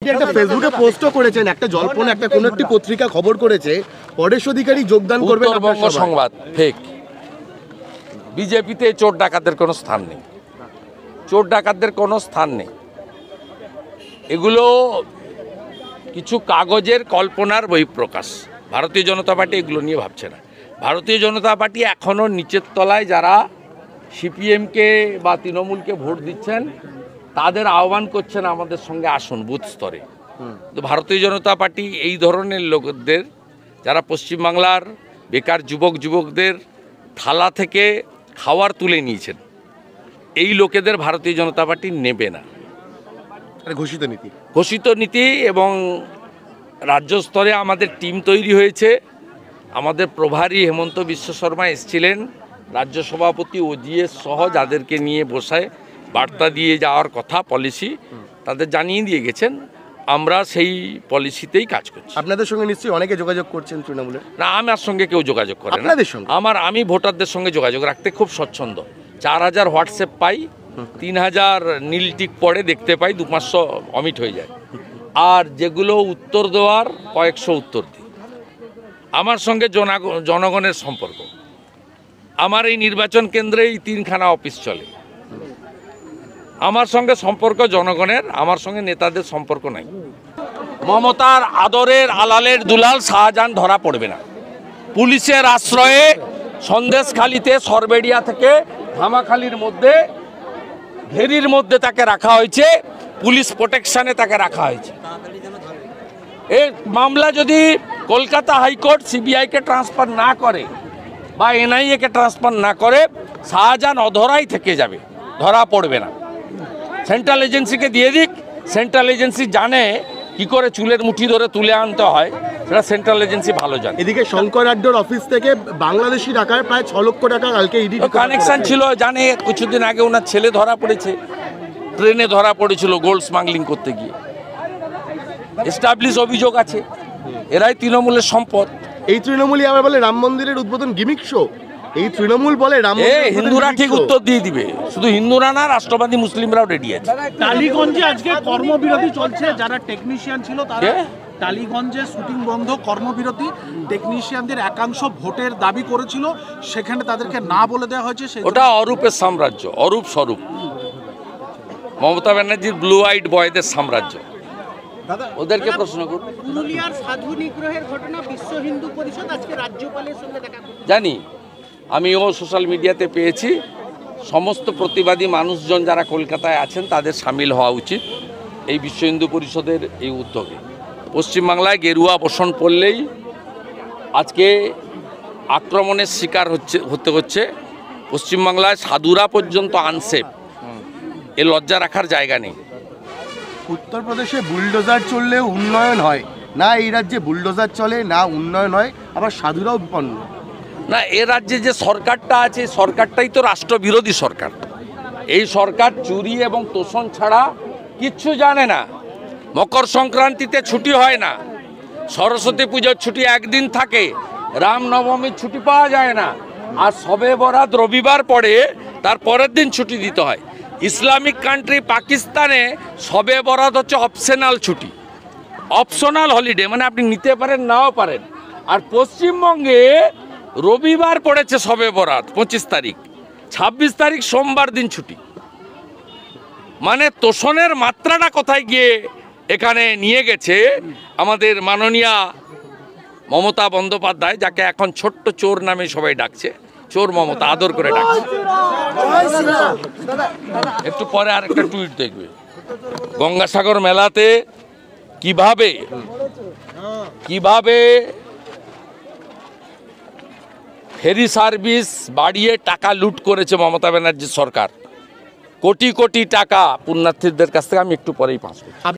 আপনি একটা ফেসবুকে পোস্টও করেছেন, একটা জল্পনা, একটা কোনো একটি পত্রিকা খবর করেছে পরেশ অধিকারী যোগদান করবেন উত্তরবঙ্গ সংবাদ। ফেক। বিজেপিতে চোর ডাকাতদের কোনো স্থান নেই, চোর ডাকাতদের কোনো স্থান নেই। এগুলো কিছু কাগজের কল্পনার বহিঃপ্রকাশ। ভারতীয় জনতা পার্টি এগুলো নিয়ে ভাবছে না। ভারতীয় জনতা পার্টি এখনও নিচের তলায় যারা সিপিএমকে বা তৃণমূলকে ভোট দিচ্ছেন তাদের আহ্বান করছেন আমাদের সঙ্গে আসুন বুথ স্তরে। তো ভারতীয় জনতা পার্টি এই ধরনের লোকদের যারা পশ্চিমবাংলার বেকার যুবকদের থালা থেকে খাওয়ার তুলে নিয়েছেন, এই লোকেদের ভারতীয় জনতা পার্টি নেবে না। ঘোষিত নীতি এবং রাজ্য স্তরে আমাদের টিম তৈরি হয়েছে। আমাদের প্রভারী হেমন্ত বিশ্ব শর্মা এসেছিলেন, রাজ্য সভাপতি ওজিএস সহ যাদেরকে নিয়ে বসায় বার্তা দিয়ে যাওয়ার কথা পলিসি তাদের জানিয়ে দিয়ে গেছেন। আমরা সেই পলিসিতেই কাজ করছি। আপনাদের সঙ্গে নিশ্চয়ই অনেকে যোগাযোগ করছেন তৃণমূলের? না, আমার সঙ্গে কেউ যোগাযোগ করে না। আমি ভোটারদের সঙ্গে যোগাযোগ রাখতে খুব স্বচ্ছন্দ। 4000 হোয়াটসঅ্যাপ পাই, 3000 নীল টিক পড়ে দেখতে পাই, 200-500 অমিট হয়ে যায়। আর যেগুলো উত্তর দেওয়ার কয়েকশো উত্তর দিই। আমার সঙ্গে জনগণের সম্পর্ক, আমার এই নির্বাচন কেন্দ্রে এই 3খানা অফিস চলে। আমার সঙ্গে সম্পর্ক জনগণের, আমার সঙ্গে নেতাদের সম্পর্ক নাই। মমতার আদরের আলালের দুলাল শাহজাহান ধরা পড়বে না। পুলিশের আশ্রয়ে সন্দেশখালীতে সরবেড়িয়া থেকে ধামাখালির মধ্যে ঘেরির মধ্যে তাকে রাখা হয়েছে, পুলিশ প্রোটেকশনে তাকে রাখা হয়েছে। এই মামলা যদি কলকাতা হাইকোর্ট সিবিআইকে ট্রান্সফার না করে বা এনআইএকে ট্রান্সফার না করে, শাহজাহান অধরাই থেকে যাবে, ধরা পড়বে না। সেন্ট্রাল এজেন্সিকে দিয়ে দিক, সেন্ট্রাল এজেন্সি জানে কি করে চুলের মুঠি ধরে তুলে আনতে হয়, সেটা সেন্ট্রাল এজেন্সি ভালো জানে। এদিকে শঙ্কর আড্ডর অফিস থেকে বাংলাদেশি টাকায় প্রায় 6 লক্ষ টাকা কালকে ইডি কানেকশন ছিল, জানে। কিছুদিন আগে ওনার ছেলে ধরা পড়েছে, ট্রেনে ধরা পড়েছিল গোল্ড স্মাগলিং করতে গিয়ে। এস্টাবলিশ অভিযোগ আছে, এরাই তৃণমূলের সম্পদ। এই তৃণমূলই আবার বলে রাম মন্দিরের উদ্বোধন গিমিক শো। এই তৃণমূল বলে রাম মন্দির, হিন্দুরা ঠিক উত্তর দিয়ে দিবে। শুধু হিন্দুরা না, রাষ্ট্রবাদী মুসলিমরাও রেডি আছে। টালিগঞ্জে আজকে কর্মবিরতি চলছে, যারা টেকনিশিয়ান ছিল তারা টালিগঞ্জে শুটিং বন্ধ, কর্মবিরতি। টেকনিশিয়ানদের একাংশ ভোটের দাবি করেছিল, সেখানে তাদেরকে না বলে দেওয়া হয়েছে। ওটা অরূপের সাম্রাজ্য, অরূপ স্বরূপ, মমতা ব্যানার্জির ব্লু আইড বয়দের সাম্রাজ্য। ওদেরকে প্রশ্ন করুন। পুরুলিয়ার সাধু নিগ্রহের ঘটনা বিশ্ব হিন্দু পরিষদ আজকে রাজ্যপালের সঙ্গে দেখা করবে। জানি, আমিও সোশ্যাল মিডিয়াতে পেয়েছি। সমস্ত প্রতিবাদী মানুষজন যারা কলকাতায় আছেন তাদের সামিল হওয়া উচিত এই বিশ্ব হিন্দু পরিষদের এই উদ্যোগে। পশ্চিমবাংলায় গেরুয়া বসন পড়লেই আজকে আক্রমণের শিকার হতে হচ্ছে। পশ্চিমবাংলায় সাধুরা পর্যন্ত আনসেফ, এ লজ্জা রাখার জায়গা নেই। উত্তরপ্রদেশে বুলডোজার চললেও উন্নয়ন হয় না, এই রাজ্যে বুলডোজার চলে না, উন্নয়ন হয়, আবার সাধুরাও বিপন্ন না। এ রাজ্যে যে সরকারটা আছে, সরকারটাই তো রাষ্ট্রবিরোধী সরকার। এই সরকার চুরি এবং তোষণ ছাড়া কিচ্ছু জানে না। মকর সংক্রান্তিতে ছুটি হয় না, সরস্বতী পুজোর ছুটি একদিন থাকে, রামনবমীর ছুটি পাওয়া যায় না, আর শবে বরাত রবিবার পড়ে তার পরের দিন ছুটি দিতে হয়। ইসলামিক কান্ট্রি পাকিস্তানে শবে বরাত হচ্ছে অপশনাল ছুটি, অপশনাল হলিডে, মানে আপনি নিতে পারেন নাও পারেন। আর পশ্চিমবঙ্গে রবিবার পড়েছে শবে বরাত 25 তারিখ, 26 তারিখ সোমবার দিন ছুটি। মানে তোষণের মাত্রাটা কোথায় গিয়ে এখানে নিয়ে গেছে আমাদের মাননীয়া মমতা বন্দ্যোপাধ্যায়, যাকে এখন ছোট্ট চোর নামে সবাই ডাকছে, চোর মমতা আদর করে ডাকছে। একটু পরে আর একটা টুইট দেখবে, গঙ্গাসাগর মেলাতে কিভাবে ফেরি সার্ভিস বাড়িয়ে টাকা লুট করেছে মমতা ব্যানার্জি সরকার। কোটি কোটি টাকা পুণ্যার্থীদের কাছ থেকে। আমি একটু পরেই পাস করছি।